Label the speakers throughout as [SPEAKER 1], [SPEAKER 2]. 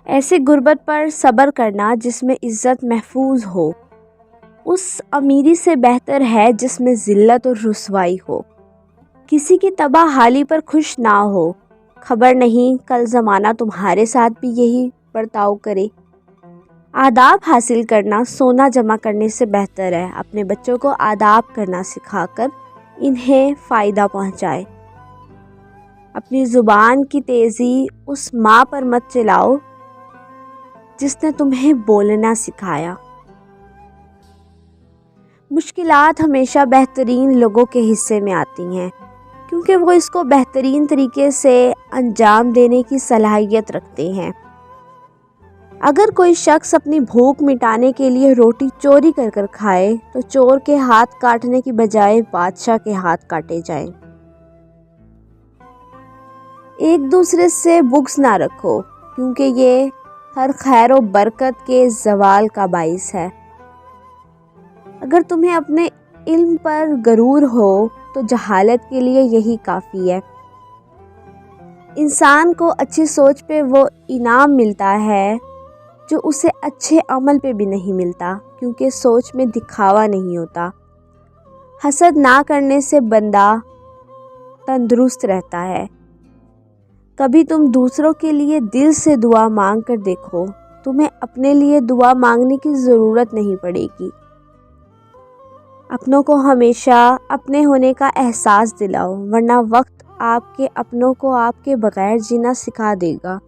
[SPEAKER 1] ایسے غربت پر صبر کرنا جس میں عزت محفوظ ہو اس امیری سے بہتر ہے جس میں ذلت اور رسوائی ہو۔ کسی کی تباہ حالی پر خوش نہ ہو، خبر نہیں کل زمانہ تمہارے ساتھ بھی یہی برتاؤ کرے۔ آداب حاصل کرنا سونا جمع کرنے سے بہتر ہے۔ اپنے بچوں کو آداب کرنا سکھا کر انہیں فائدہ پہنچائے۔ اپنی زبان کی تیزی اس ماں پر مت چلاؤ جس نے تمہیں بولنا سکھایا۔ مشکلات ہمیشہ بہترین لوگوں کے حصے میں آتی ہیں کیونکہ وہ اس کو بہترین طریقے سے انجام دینے کی صلاحیت رکھتے ہیں۔ اگر کوئی شخص اپنی بھوک مٹانے کے لیے روٹی چوری کر کر کھائے تو چور کے ہاتھ کاٹنے کی بجائے بادشاہ کے ہاتھ کاٹے جائیں۔ ایک دوسرے سے بغض نہ رکھو کیونکہ یہ ہر خیر و برکت کے زوال کا باعث ہے۔ اگر تمہیں اپنے علم پر غرور ہو تو جہالت کے لیے یہی کافی ہے۔ انسان کو اچھی سوچ پہ وہ انعام ملتا ہے جو اسے اچھے عمل پہ بھی نہیں ملتا کیونکہ سوچ میں دکھاوا نہیں ہوتا۔ حسد نہ کرنے سے بندہ تندرست رہتا ہے۔ کبھی تم دوسروں کے لیے دل سے دعا مانگ کر دیکھو، تمہیں اپنے لیے دعا مانگنے کی ضرورت نہیں پڑے گی۔ اپنوں کو ہمیشہ اپنے ہونے کا احساس دلاؤ ورنہ وقت آپ کے اپنوں کو آپ کے بغیر جینا سکھا دے گا۔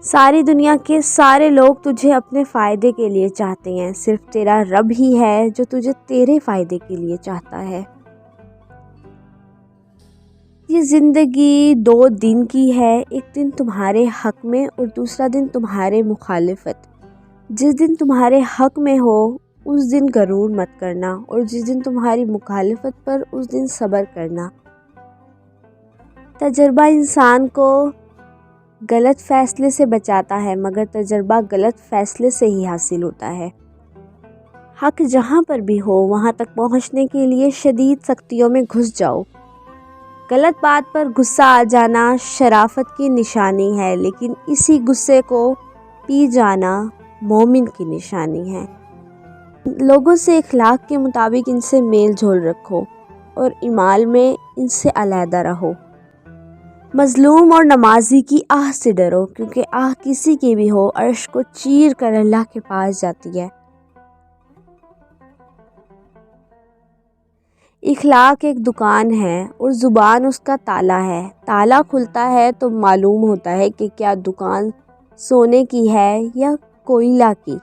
[SPEAKER 1] ساری دنیا کے سارے لوگ تجھے اپنے فائدے کے لیے چاہتے ہیں، صرف تیرا رب ہی ہے جو تجھے تیرے فائدے کے لیے چاہتا ہے۔ یہ زندگی 2 دن کی ہے، ایک دن تمہارے حق میں اور دوسرا دن تمہارے مخالفت۔ جس دن تمہارے حق میں ہو اس دن غرور مت کرنا اور جس دن تمہاری مخالفت پر اس دن صبر کرنا۔ تجربہ انسان کو غلط فیصلے سے بچاتا ہے مگر تجربہ غلط فیصلے سے ہی حاصل ہوتا ہے۔ حق جہاں پر بھی ہو وہاں تک پہنچنے کے لیے شدید سختیوں میں گھس جاؤ۔ غلط بات پر غصہ آ جانا شرافت کی نشانی ہے لیکن اسی غصے کو پی جانا مومن کی نشانی ہے۔ لوگوں سے اخلاق کے مطابق ان سے میل جول رکھو اور اعمال میں ان سے علیحدہ رہو۔ مظلوم اور نمازی کی آہ سے ڈرو کیونکہ آہ کسی کی بھی ہو عرش کو چیر کر اللہ کے پاس جاتی ہے۔ اخلاق ایک دکان ہے اور زبان اس کا تالا ہے۔ تالا کھلتا ہے تو معلوم ہوتا ہے کہ کیا دکان سونے کی ہے یا کوئلہ کی۔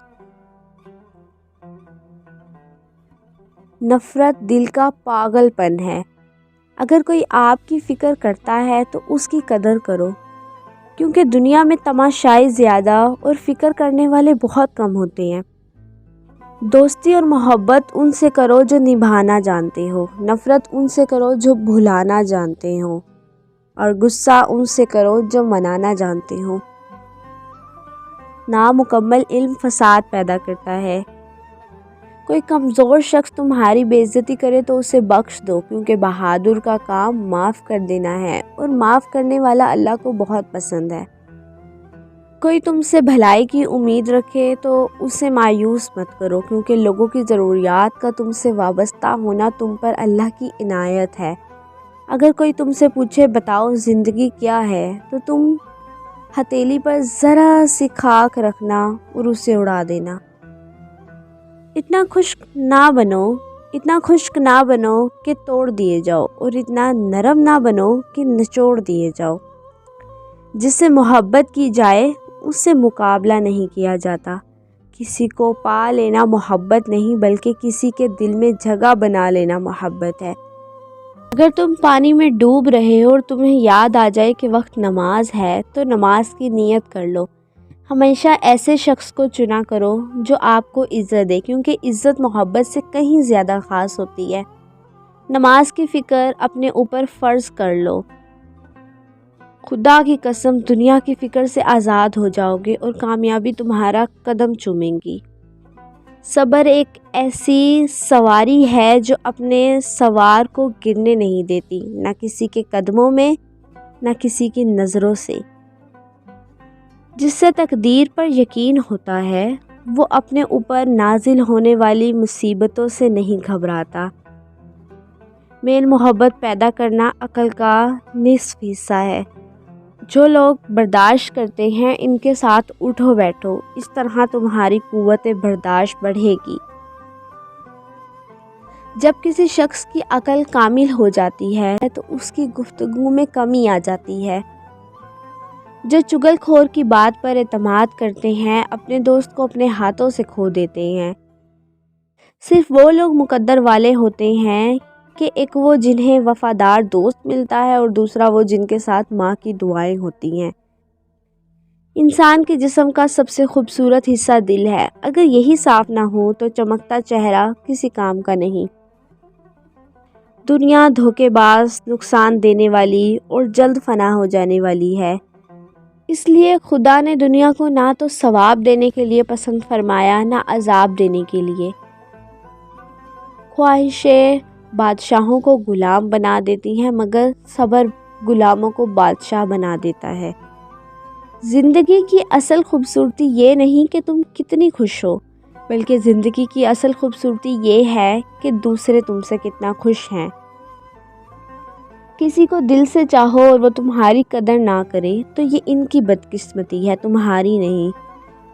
[SPEAKER 1] نفرت دل کا پاگل پن ہے۔ اگر کوئی آپ کی فکر کرتا ہے تو اس کی قدر کرو کیونکہ دنیا میں تماشائی زیادہ اور فکر کرنے والے بہت کم ہوتے ہیں۔ دوستی اور محبت ان سے کرو جو نبھانا جانتے ہو، نفرت ان سے کرو جو بھلانا جانتے ہو اور غصہ ان سے کرو جو منانا جانتے ہو۔ نامکمل علم فساد پیدا کرتا ہے۔ کوئی کمزور شخص تمہاری بے عزتی کرے تو اسے بخش دو کیونکہ بہادر کا کام معاف کر دینا ہے اور معاف کرنے والا اللہ کو بہت پسند ہے۔ کوئی تم سے بھلائی کی امید رکھے تو اسے مایوس مت کرو کیونکہ لوگوں کی ضروریات کا تم سے وابستہ ہونا تم پر اللہ کی عنایت ہے۔ اگر کوئی تم سے پوچھے بتاؤ زندگی کیا ہے تو تم ہتھیلی پر ذرا سی خاک رکھنا اور اسے اڑا دینا۔ اتنا خشک نہ بنو کہ توڑ دیے جاؤ اور اتنا نرم نہ بنو کہ نچوڑ دیے جاؤ۔ جس سے محبت کی جائے اس سے مقابلہ نہیں کیا جاتا۔ کسی کو پا لینا محبت نہیں بلکہ کسی کے دل میں جگہ بنا لینا محبت ہے۔ اگر تم پانی میں ڈوب رہے ہو اور تمہیں یاد آ جائے کہ وقت نماز ہے تو نماز کی نیت کر لو۔ ہمیشہ ایسے شخص کو چنا کرو جو آپ کو عزت دے کیونکہ عزت محبت سے کہیں زیادہ خاص ہوتی ہے۔ نماز کی فکر اپنے اوپر فرض کر لو۔ خدا کی قسم دنیا کی فکر سے آزاد ہو جاؤ گے اور کامیابی تمہارا قدم چومیں گی۔ صبر ایک ایسی سواری ہے جو اپنے سوار کو گرنے نہیں دیتی، نہ کسی کے قدموں میں نہ کسی کی نظروں سے۔ جس سے تقدیر پر یقین ہوتا ہے وہ اپنے اوپر نازل ہونے والی مصیبتوں سے نہیں گھبراتا۔ میل محبت پیدا کرنا عقل کا نصف حصہ ہے۔ جو لوگ برداشت کرتے ہیں ان کے ساتھ اٹھو بیٹھو، اس طرح تمہاری قوت برداشت بڑھے گی۔ جب کسی شخص کی عقل کامل ہو جاتی ہے تو اس کی گفتگو میں کمی آ جاتی ہے۔ جو چغل خور کی بات پر اعتماد کرتے ہیں اپنے دوست کو اپنے ہاتھوں سے کھو دیتے ہیں۔ صرف وہ لوگ مقدر والے ہوتے ہیں کہ ایک وہ جنہیں وفادار دوست ملتا ہے اور دوسرا وہ جن کے ساتھ ماں کی دعائیں ہوتی ہیں۔ انسان کے جسم کا سب سے خوبصورت حصہ دل ہے۔ اگر یہی صاف نہ ہو تو چمکتا چہرہ کسی کام کا نہیں۔ دنیا دھوکے باز، نقصان دینے والی اور جلد فنا ہو جانے والی ہے۔ اس لیے خدا نے دنیا کو نہ تو ثواب دینے کے لیے پسند فرمایا نہ عذاب دینے کے لیے۔ خواہشیں بادشاہوں کو غلام بنا دیتی ہیں مگر صبر غلاموں کو بادشاہ بنا دیتا ہے۔ زندگی کی اصل خوبصورتی یہ نہیں کہ تم کتنی خوش ہو، بلکہ زندگی کی اصل خوبصورتی یہ ہے کہ دوسرے تم سے کتنا خوش ہیں۔ کسی کو دل سے چاہو اور وہ تمہاری قدر نہ کرے تو یہ ان کی بدقسمتی ہے، تمہاری نہیں۔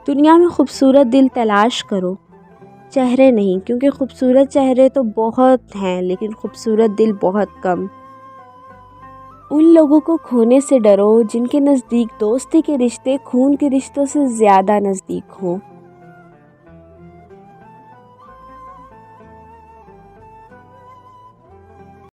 [SPEAKER 1] دنیا میں خوبصورت دل تلاش کرو، چہرے نہیں، کیونکہ خوبصورت چہرے تو بہت ہیں لیکن خوبصورت دل بہت کم۔ ان لوگوں کو کھونے سے ڈرو جن کے نزدیک دوستی کے رشتے خون کے رشتوں سے زیادہ نزدیک ہوں۔